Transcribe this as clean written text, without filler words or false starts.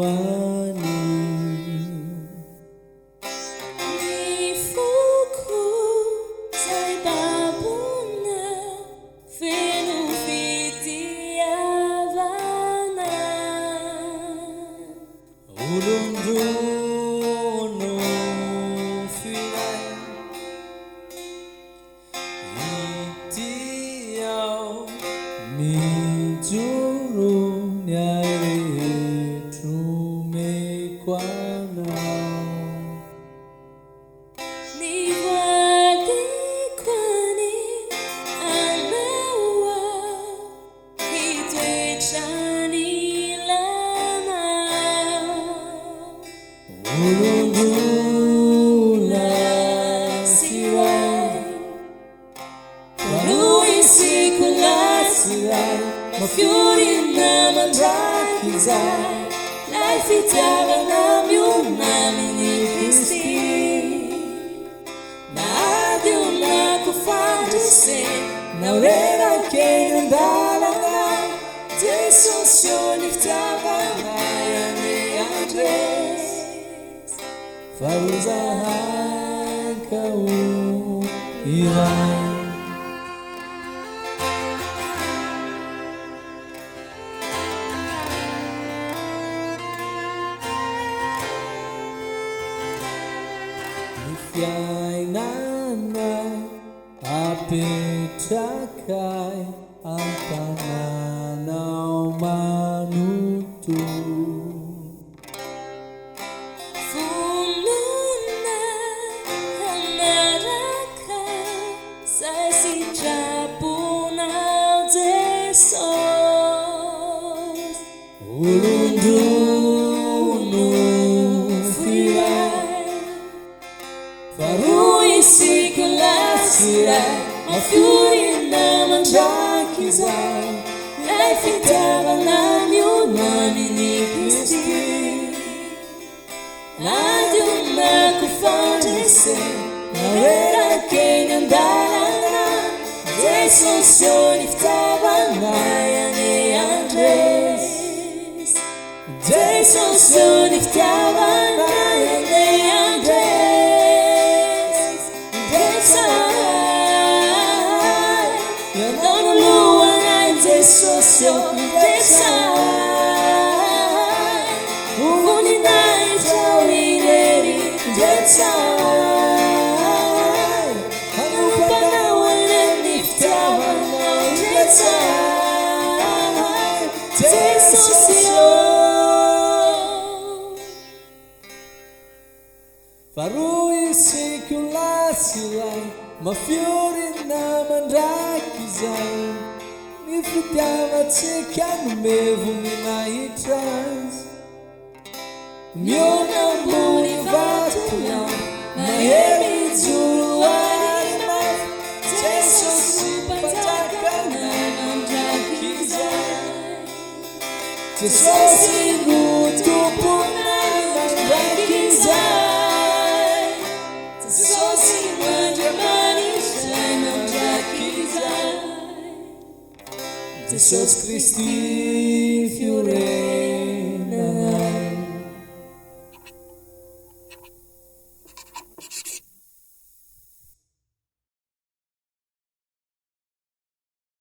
tulutuani Nifuku sa ibabuna Finufitiavana ulunduno filai itiao mijuru nyai tumekwana Niwadikwani anawa Hitwechani lama ulundula sirai Lui sikulasirai mafiori na mandrakizai Naifitiava na miunami ni Kristi Nadi una kufandise na urena kenya ndalanga Jesu sioni ftava na yani Andres Faruza haka irai Fiainana apetakai antanana manutu Fununa hanaraka Sasi japuna Jesus ulundunu firai farui sikulasirai mafiori na mandrakizai Naifitava na miunami ni Kristi Nadi una kufandise na urena kenya ndalanga Jesu sioni ftava na yani Andres Jesu sioni ftava na yani Andres Desai Yanonu lua na Jesu sioni Desai Uvuni na itawineri Desai Hanupana wale niftava na Desai Jesu sioni Farui sikulasirai mafiori na mandrakizai Nifitava tsekanu mevumi na itras Miona mbuni vatuna maheri zuluarima Jesu sipataka na mandrakizai Jesu sigutupuna mandrakizai Jesusi manjamanisha mandrakizai Jesus Christi fiore